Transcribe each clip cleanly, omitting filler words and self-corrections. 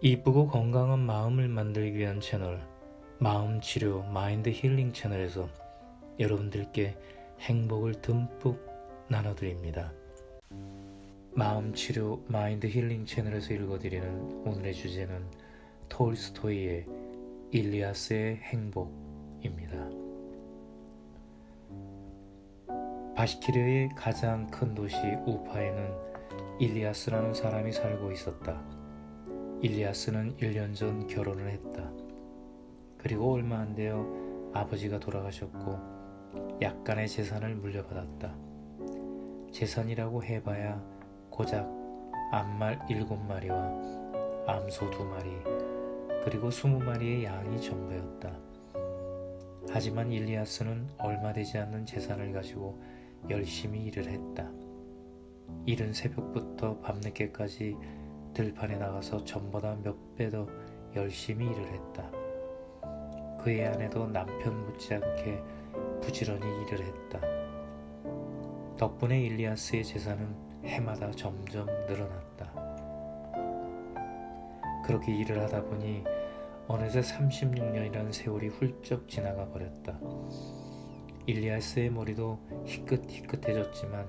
이쁘고 건강한 마음을 만들기 위한 채널 마음치료 마인드 힐링 채널에서 여러분들께 행복을 듬뿍 나눠드립니다. 마음치료 마인드 힐링 채널에서 읽어드리는 오늘의 주제는 톨스토이의 일리아스의 행복입니다. 바시키르의 가장 큰 도시 우파에는 일리아스라는 사람이 살고 있었다. 일리아스는 1년 전 결혼을 했다. 그리고 얼마 안 되어 아버지가 돌아가셨고 약간의 재산을 물려받았다. 재산이라고 해봐야 고작 암말 7마리와 암소 2마리 그리고 20마리의 양이 전부였다. 하지만 일리아스는 얼마 되지 않는 재산을 가지고 열심히 일을 했다. 이른 새벽부터 밤늦게까지 들판에 나가서 전보다 몇 배 더 열심히 일을 했다. 그의 아내도 남편 못지않게 부지런히 일을 했다. 덕분에 일리아스의 재산은 해마다 점점 늘어났다. 그렇게 일을 하다 보니 어느새 36년이라는 세월이 훌쩍 지나가 버렸다. 일리아스의 머리도 희끗희끗해졌지만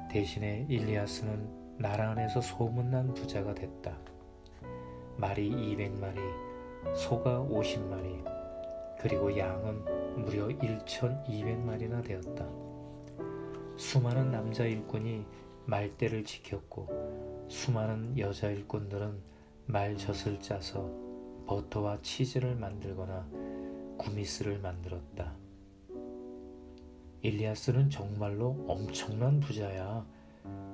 대신에 일리아스는 나라 안에서 소문난 부자가 됐다. 말이 200마리, 소가 50마리, 그리고 양은 무려 1200마리나 되었다. 수많은 남자 일꾼이 말대를 지켰고 수많은 여자 일꾼들은 말젖을 짜서 버터와 치즈를 만들거나 구미스를 만들었다. 일리아스는 정말로 엄청난 부자야.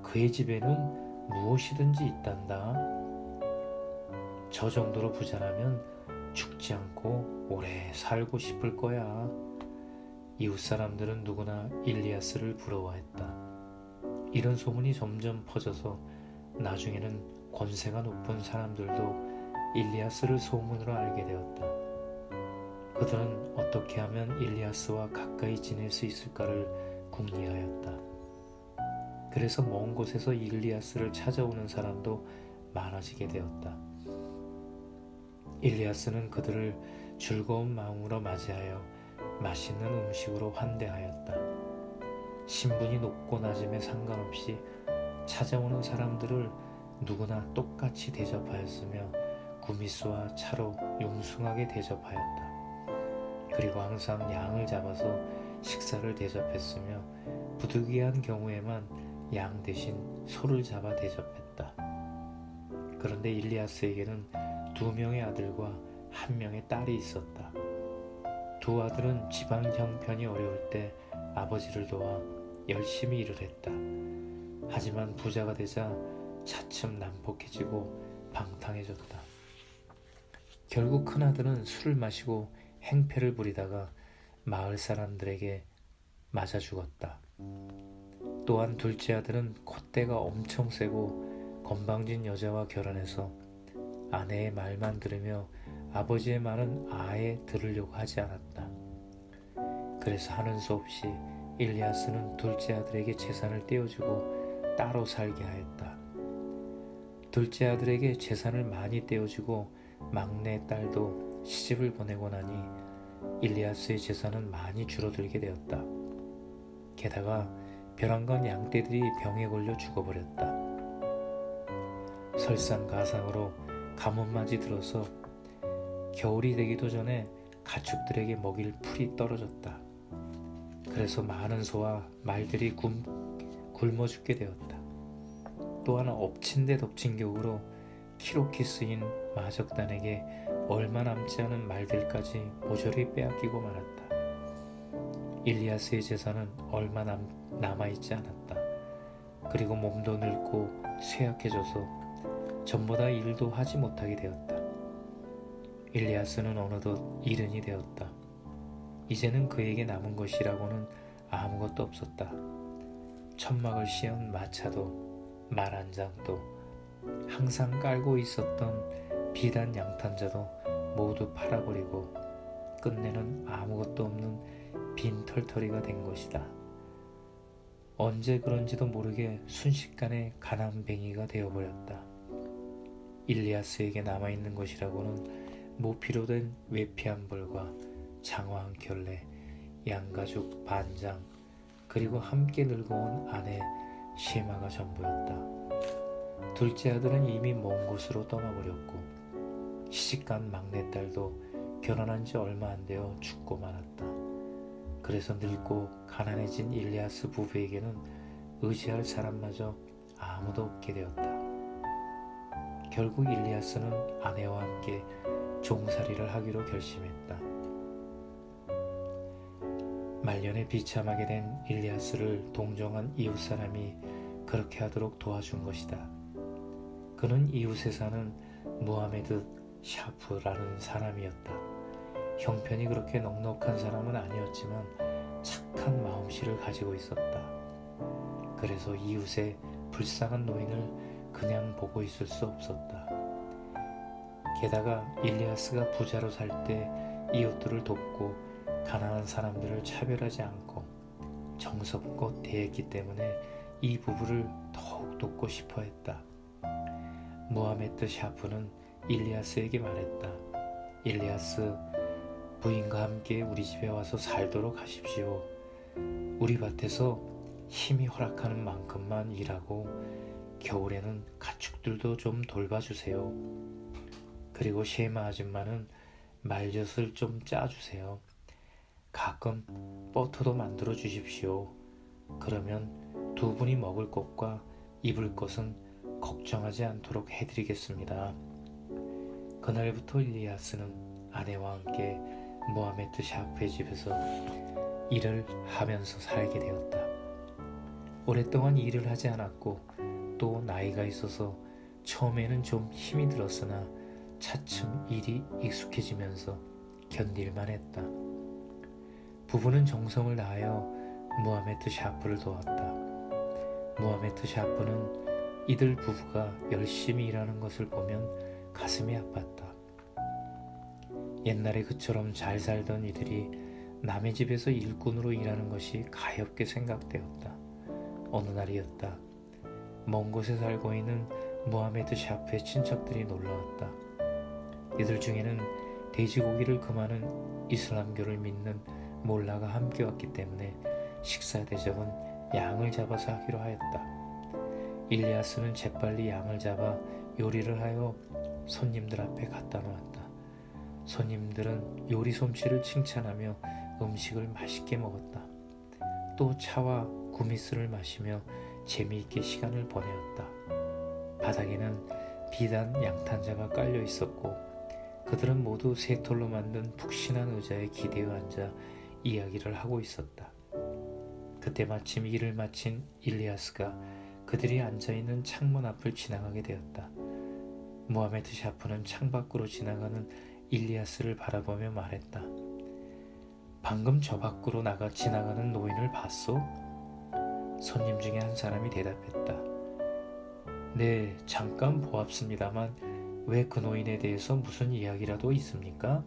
그의 집에는 무엇이든지 있단다. 저 정도로 부자라면 죽지 않고 오래 살고 싶을 거야. 이웃 사람들은 누구나 일리아스를 부러워했다. 이런 소문이 점점 퍼져서 나중에는 권세가 높은 사람들도 일리아스를 소문으로 알게 되었다. 그들은 어떻게 하면 일리아스와 가까이 지낼 수 있을까를 궁리하였다. 그래서 먼 곳에서 일리아스를 찾아오는 사람도 많아지게 되었다. 일리아스는 그들을 즐거운 마음으로 맞이하여 맛있는 음식으로 환대하였다. 신분이 높고 낮음에 상관없이 찾아오는 사람들을 누구나 똑같이 대접하였으며 구미수와 차로 융숭하게 대접하였다. 그리고 항상 양을 잡아서 식사를 대접했으며 부득이한 경우에만 양 대신 소를 잡아 대접했다. 그런데 일리아스에게는 2명의 아들과 1명의 딸이 있었다. 2 아들은 집안 형편이 어려울 때 아버지를 도와 열심히 일을 했다. 하지만 부자가 되자 차츰 난폭해지고 방탕해졌다. 결국 큰아들은 술을 마시고 행패를 부리다가 마을 사람들에게 맞아 죽었다. 또한 둘째 아들은 콧대가 엄청 세고 건방진 여자와 결혼해서 아내의 말만 들으며 아버지의 말은 아예 들으려고 하지 않았다. 그래서 하는 수 없이 일리아스는 둘째 아들에게 재산을 떼어주고 따로 살게 하였다. 둘째 아들에게 재산을 많이 떼어주고 막내 딸도 시집을 보내고 나니 일리아스의 재산은 많이 줄어들게 되었다. 게다가 벼랑간 양떼들이 병에 걸려 죽어버렸다. 설상가상으로 가뭄맞이 들어서 겨울이 되기도 전에 가축들에게 먹일 풀이 떨어졌다. 그래서 많은 소와 말들이 굶어 죽게 되었다. 또한 엎친 데 덮친 격으로 키로키스인 마적단에게 얼마 남지 않은 말들까지 모조리 빼앗기고 말았다. 일리아스의 재산은 얼마 남아있지 않았다. 그리고 몸도 늙고 쇠약해져서 전보다 일도 하지 못하게 되었다. 일리아스는 어느덧 이른이 되었다. 이제는 그에게 남은 것이라고는 아무것도 없었다. 천막을 씌운 마차도 말 한 장도 항상 깔고 있었던 비단 양탄자도 모두 팔아버리고 끝내는 아무것도 없는 빈 털터리가 된 것이다. 언제 그런지도 모르게 순식간에 가난뱅이가 되어버렸다. 일리아스에게 남아있는 것이라고는 모피로 된 외피 한 벌과 장화 한 켤레, 양가죽 반장, 그리고 함께 늙어온 아내 셰마가 전부였다. 둘째 아들은 이미 먼 곳으로 떠나버렸고 시집간 막내딸도 결혼한 지 얼마 안 되어 죽고 말았다. 그래서 늙고 가난해진 일리아스 부부에게는 의지할 사람마저 아무도 없게 되었다. 결국 일리아스는 아내와 함께 종살이를 하기로 결심했다. 말년에 비참하게 된 일리아스를 동정한 이웃 사람이 그렇게 하도록 도와준 것이다. 그는 이웃에 사는 무하메드 샤프라는 사람이었다. 형편이 그렇게 넉넉한 사람은 아니었지만 착한 마음씨를 가지고 있었다. 그래서 이웃의 불쌍한 노인을 그냥 보고 있을 수 없었다. 게다가 일리아스가 부자로 살 때 이웃들을 돕고 가난한 사람들을 차별하지 않고 정성껏 대했기 때문에 이 부부를 더욱 돕고 싶어 했다. 무하메드 샤프는 일리아스에게 말했다. 일리아스, 부인과 함께 우리 집에 와서 살도록 하십시오. 우리 밭에서 힘이 허락하는 만큼만 일하고 겨울에는 가축들도 좀 돌봐주세요. 그리고 셰마 아줌마는 말젓을 좀 짜주세요. 가끔 버터도 만들어 주십시오. 그러면 두 분이 먹을 것과 입을 것은 걱정하지 않도록 해드리겠습니다. 그날부터 일리아스는 아내와 함께 무하메드 샤프의 집에서 일을 하면서 살게 되었다. 오랫동안 일을 하지 않았고 또 나이가 있어서 처음에는 좀 힘이 들었으나 차츰 일이 익숙해지면서 견딜만 했다. 부부는 정성을 다하여 무하메드 샤프를 도왔다. 무하메드 샤프는 이들 부부가 열심히 일하는 것을 보면 가슴이 아팠다. 옛날에 그처럼 잘 살던 이들이 남의 집에서 일꾼으로 일하는 것이 가엾게 생각되었다. 어느 날이었다. 먼 곳에 살고 있는 무하메드 샤프의 친척들이 놀러왔다. 이들 중에는 돼지고기를 금하는 이슬람교를 믿는 몰라가 함께 왔기 때문에 식사 대접은 양을 잡아서 하기로 하였다. 일리아스는 재빨리 양을 잡아 요리를 하여 손님들 앞에 갖다 놓았다. 손님들은 요리 솜씨를 칭찬하며 음식을 맛있게 먹었다. 또 차와 구미스를 마시며 재미있게 시간을 보내었다. 바닥에는 비단 양탄자가 깔려 있었고 그들은 모두 쇠털로 만든 푹신한 의자에 기대어 앉아 이야기를 하고 있었다. 그때 마침 일을 마친 일리아스가 그들이 앉아있는 창문 앞을 지나가게 되었다. 무하메드 샤프는 창밖으로 지나가는 일리아스를 바라보며 말했다. 방금 저 밖으로 지나가는 노인을 봤소? 손님 중에 한 사람이 대답했다. 네, 잠깐 보았습니다만 왜 그 노인에 대해서 무슨 이야기라도 있습니까?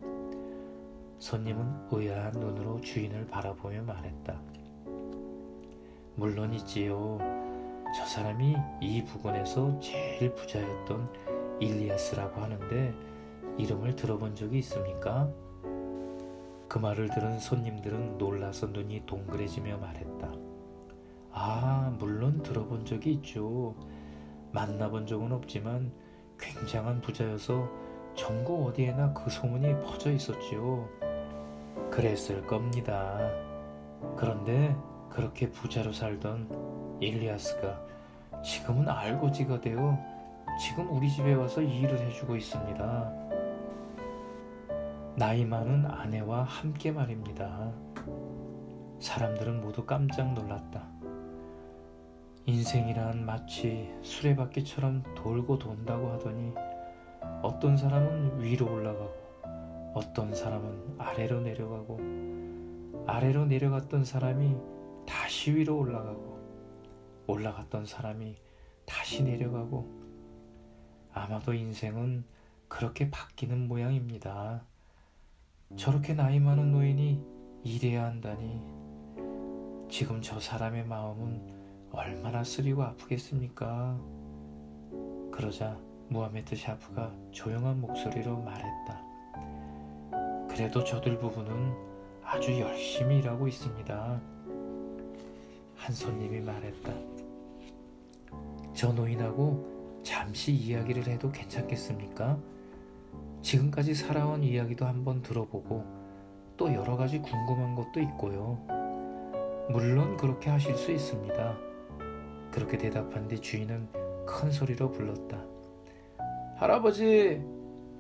손님은 의아한 눈으로 주인을 바라보며 말했다. 물론이지요. 저 사람이 이 부근에서 제일 부자였던 일리아스라고 하는데 이름을 들어본 적이 있습니까? 그 말을 들은 손님들은 놀라서 눈이 동그래지며 말했다. 아, 물론 들어본 적이 있죠. 만나본 적은 없지만 굉장한 부자여서 전국 어디에나 그 소문이 퍼져 있었지요. 그랬을 겁니다. 그런데 그렇게 부자로 살던 일리아스가 지금은 알고지가 되어 지금 우리 집에 와서 일을 해주고 있습니다. 나이 많은 아내와 함께 말입니다. 사람들은 모두 깜짝 놀랐다. 인생이란 마치 수레바퀴처럼 돌고 돈다고 하더니 어떤 사람은 위로 올라가고 어떤 사람은 아래로 내려가고 아래로 내려갔던 사람이 다시 위로 올라가고 올라갔던 사람이 다시 내려가고 아마도 인생은 그렇게 바뀌는 모양입니다. 저렇게 나이 많은 노인이 일해야 한다니 지금 저 사람의 마음은 얼마나 쓰리고 아프겠습니까? 그러자 무하메드 샤프가 조용한 목소리로 말했다. 그래도 저들 부부는 아주 열심히 일하고 있습니다. 한 손님이 말했다. 저 노인하고 잠시 이야기를 해도 괜찮겠습니까? 지금까지 살아온 이야기도 한번 들어보고 또 여러 가지 궁금한 것도 있고요. 물론 그렇게 하실 수 있습니다. 그렇게 대답한 뒤 주인은 큰 소리로 불렀다. 할아버지,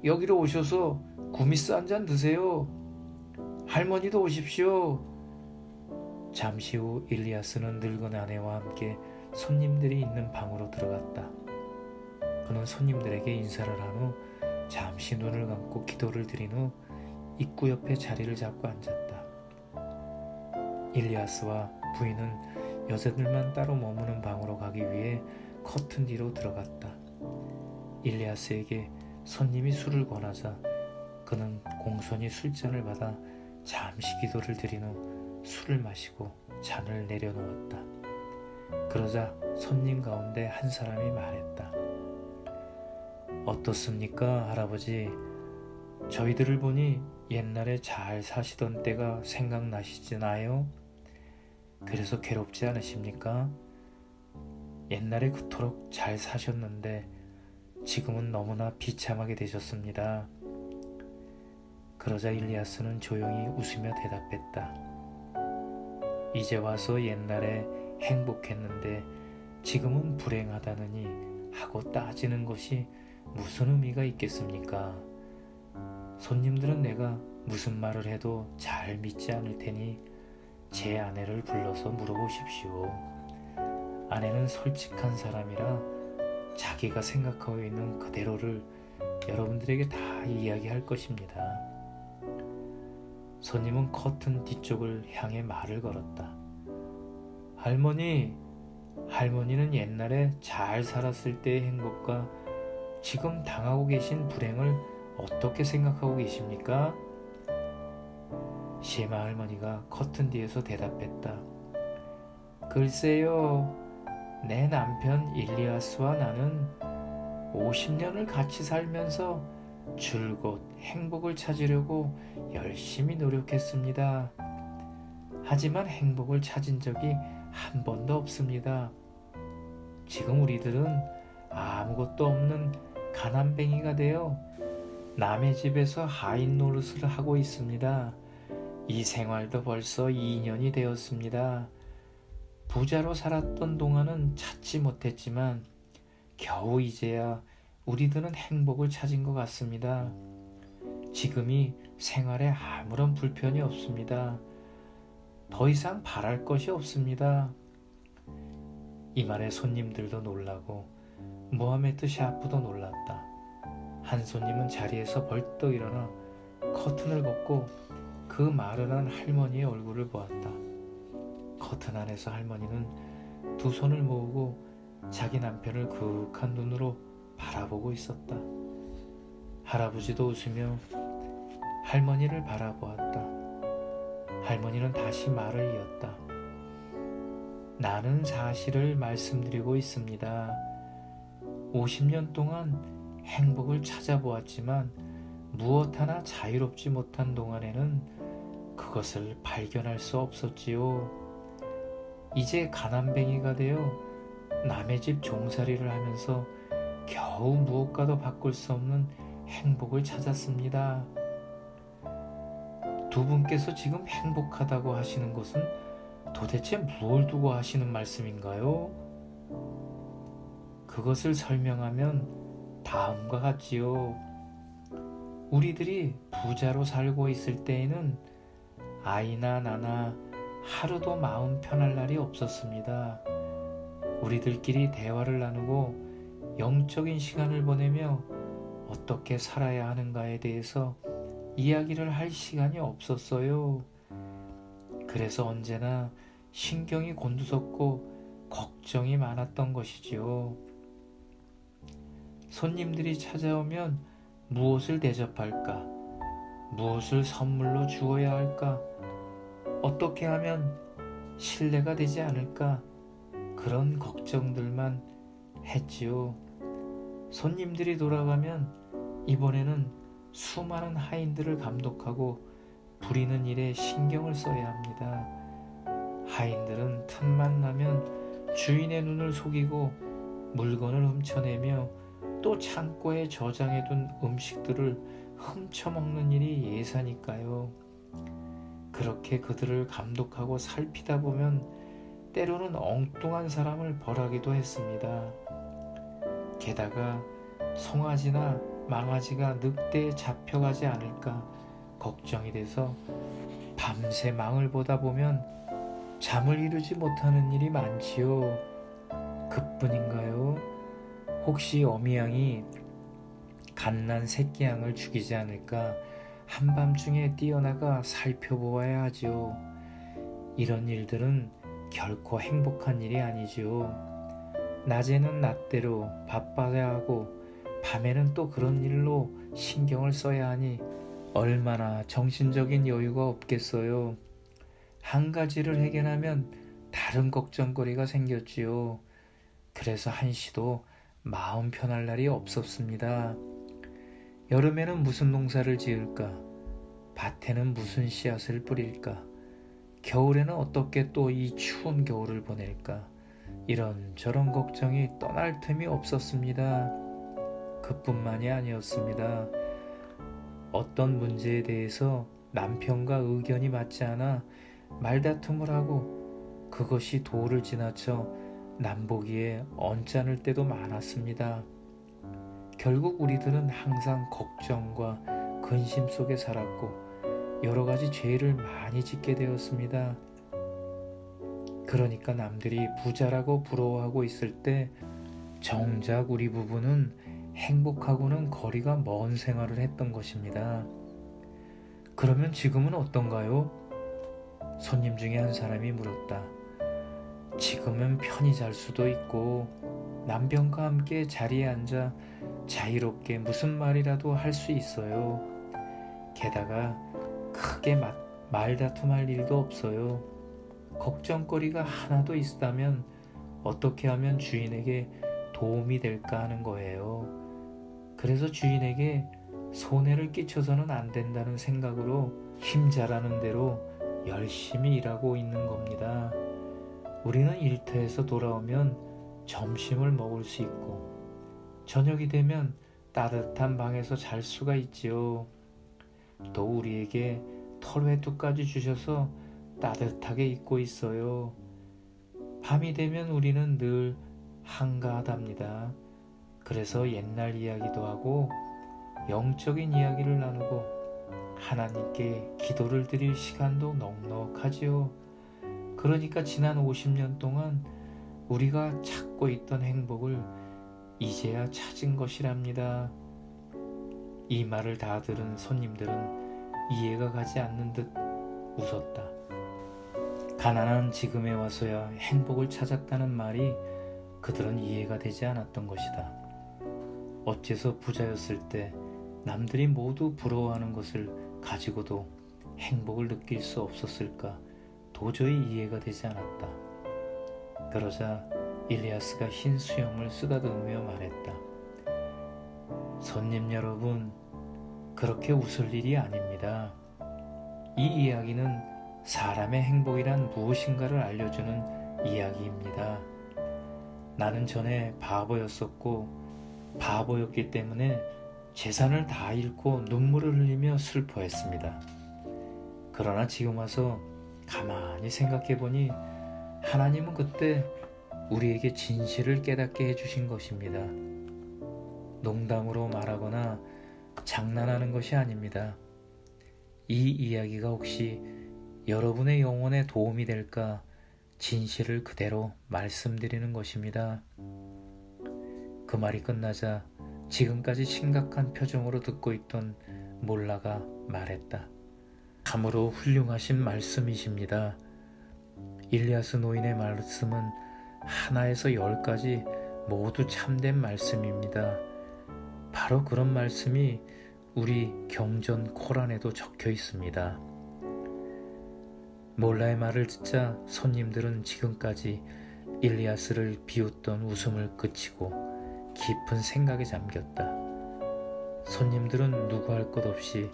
여기로 오셔서 구미스 한 잔 드세요. 할머니도 오십시오. 잠시 후 일리아스는 늙은 아내와 함께 손님들이 있는 방으로 들어갔다. 그는 손님들에게 인사를 한 후 잠시 눈을 감고 기도를 드린 후 입구 옆에 자리를 잡고 앉았다. 일리아스와 부인은 여자들만 따로 머무는 방으로 가기 위해 커튼 뒤로 들어갔다. 일리아스에게 손님이 술을 권하자 그는 공손히 술잔을 받아 잠시 기도를 드린 후 술을 마시고 잔을 내려놓았다. 그러자 손님 가운데 한 사람이 말했다. 어떻습니까, 할아버지? 저희들을 보니 옛날에 잘 사시던 때가 생각나시지나요? 그래서 괴롭지 않으십니까? 옛날에 그토록 잘 사셨는데 지금은 너무나 비참하게 되셨습니다. 그러자 일리아스는 조용히 웃으며 대답했다. 이제 와서 옛날에 행복했는데 지금은 불행하다느니 하고 따지는 것이 무슨 의미가 있겠습니까? 손님들은 내가 무슨 말을 해도 잘 믿지 않을 테니 제 아내를 불러서 물어보십시오. 아내는 솔직한 사람이라 자기가 생각하고 있는 그대로를 여러분들에게 다 이야기할 것입니다. 손님은 커튼 뒤쪽을 향해 말을 걸었다. 할머니는 옛날에 잘 살았을 때의 행복과 지금 당하고 계신 불행을 어떻게 생각하고 계십니까? 시에마 할머니가 커튼 뒤에서 대답했다. 글쎄요, 내 남편 일리아스와 나는 50년을 같이 살면서 줄곧 행복을 찾으려고 열심히 노력했습니다. 하지만 행복을 찾은 적이 한 번도 없습니다. 지금 우리들은 아무것도 없는 가난뱅이가 되어 남의 집에서 하인 노릇을 하고 있습니다. 이 생활도 벌써 2년이 되었습니다. 부자로 살았던 동안은 찾지 못했지만 겨우 이제야 우리들은 행복을 찾은 것 같습니다. 지금이 생활에 아무런 불편이 없습니다. 더 이상 바랄 것이 없습니다. 이 말에 손님들도 놀라고 무하메드 샤프도 놀랐다. 한 손님은 자리에서 벌떡 일어나 커튼을 벗고 그 마른한 할머니의 얼굴을 보았다. 커튼 안에서 할머니는 두 손을 모으고 자기 남편을 그윽한 눈으로 바라보고 있었다. 할아버지도 웃으며 할머니를 바라보았다. 할머니는 다시 말을 이었다. 나는 사실을 말씀드리고 있습니다. 50년 동안 행복을 찾아보았지만 무엇 하나 자유롭지 못한 동안에는 그것을 발견할 수 없었지요. 이제 가난뱅이가 되어 남의 집 종살이를 하면서 겨우 무엇과도 바꿀 수 없는 행복을 찾았습니다. 두 분께서 지금 행복하다고 하시는 것은 도대체 무엇을 두고 하시는 말씀인가요? 그것을 설명하면 다음과 같지요. 우리들이 부자로 살고 있을 때에는 아이나 나나 하루도 마음 편할 날이 없었습니다. 우리들끼리 대화를 나누고 영적인 시간을 보내며 어떻게 살아야 하는가에 대해서 이야기를 할 시간이 없었어요. 그래서 언제나 신경이 곤두섰고 걱정이 많았던 것이지요. 손님들이 찾아오면 무엇을 대접할까? 무엇을 선물로 주어야 할까? 어떻게 하면 신뢰가 되지 않을까? 그런 걱정들만 했지요. 손님들이 돌아가면 이번에는 수많은 하인들을 감독하고 부리는 일에 신경을 써야 합니다. 하인들은 틈만 나면 주인의 눈을 속이고 물건을 훔쳐내며 또 창고에 저장해둔 음식들을 훔쳐먹는 일이 예사니까요. 그렇게 그들을 감독하고 살피다 보면 때로는 엉뚱한 사람을 벌하기도 했습니다. 게다가 송아지나 망아지가 늑대에 잡혀가지 않을까 걱정이 돼서 밤새 망을 보다 보면 잠을 이루지 못하는 일이 많지요. 그뿐인가요? 혹시 어미양이 갓난 새끼양을 죽이지 않을까 한밤중에 뛰어나가 살펴보아야 하지요. 이런 일들은 결코 행복한 일이 아니지요. 낮에는 낮대로 바빠야 하고 밤에는 또 그런 일로 신경을 써야 하니 얼마나 정신적인 여유가 없겠어요. 한 가지를 해결하면 다른 걱정거리가 생겼지요. 그래서 한시도 마음 편할 날이 없었습니다. 여름에는 무슨 농사를 지을까? 밭에는 무슨 씨앗을 뿌릴까? 겨울에는 어떻게 또 이 추운 겨울을 보낼까? 이런저런 걱정이 떠날 틈이 없었습니다. 그뿐만이 아니었습니다. 어떤 문제에 대해서 남편과 의견이 맞지 않아 말다툼을 하고 그것이 도를 지나쳐 남보기에 언짢을 때도 많았습니다. 결국 우리들은 항상 걱정과 근심 속에 살았고 여러 가지 죄를 많이 짓게 되었습니다. 그러니까 남들이 부자라고 부러워하고 있을 때 정작 우리 부부는 행복하고는 거리가 먼 생활을 했던 것입니다. 그러면 지금은 어떤가요? 손님 중에 한 사람이 물었다. 지금은 편히 잘 수도 있고 남편과 함께 자리에 앉아 자유롭게 무슨 말이라도 할 수 있어요. 게다가 크게 말다툼할 일도 없어요. 걱정거리가 하나도 있다면 어떻게 하면 주인에게 도움이 될까 하는 거예요. 그래서 주인에게 손해를 끼쳐서는 안 된다는 생각으로 힘 잘하는 대로 열심히 일하고 있는 겁니다. 우리는 일터에서 돌아오면 점심을 먹을 수 있고 저녁이 되면 따뜻한 방에서 잘 수가 있지요. 또 우리에게 털회두까지 주셔서 따뜻하게 입고 있어요. 밤이 되면 우리는 늘 한가하답니다. 그래서 옛날 이야기도 하고 영적인 이야기를 나누고 하나님께 기도를 드릴 시간도 넉넉하지요. 그러니까 지난 50년 동안 우리가 찾고 있던 행복을 이제야 찾은 것이랍니다. 이 말을 다 들은 손님들은 이해가 가지 않는 듯 웃었다. 가난한 지금에 와서야 행복을 찾았다는 말이 그들은 이해가 되지 않았던 것이다. 어째서 부자였을 때 남들이 모두 부러워하는 것을 가지고도 행복을 느낄 수 없었을까 도저히 이해가 되지 않았다. 그러자 일리아스가 흰 수염을 쓰다듬으며 말했다. 손님 여러분, 그렇게 웃을 일이 아닙니다. 이 이야기는 사람의 행복이란 무엇인가를 알려주는 이야기입니다. 나는 전에 바보였었고 바보였기 때문에 재산을 다 잃고 눈물을 흘리며 슬퍼했습니다. 그러나 지금 와서 가만히 생각해보니 하나님은 그때 우리에게 진실을 깨닫게 해주신 것입니다. 농담으로 말하거나 장난하는 것이 아닙니다. 이 이야기가 혹시 여러분의 영혼에 도움이 될까 진실을 그대로 말씀드리는 것입니다. 그 말이 끝나자 지금까지 심각한 표정으로 듣고 있던 몰라가 말했다. 참으로 훌륭하신 말씀이십니다. 일리아스 노인의 말씀은 하나에서 10까지 모두 참된 말씀입니다. 바로 그런 말씀이 우리 경전 코란에도 적혀 있습니다. 몰라의 말을 듣자 손님들은 지금까지 일리아스를 비웃던 웃음을 그치고 깊은 생각에 잠겼다. 손님들은 누구 할 것 없이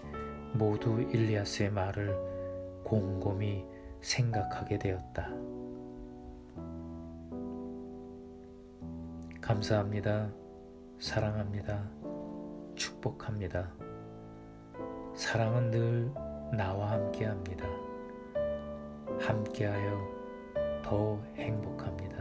모두 일리아스의 말을 곰곰이 생각하게 되었다. 감사합니다. 사랑합니다. 축복합니다. 사랑은 늘 나와 함께합니다. 함께하여 더 행복합니다.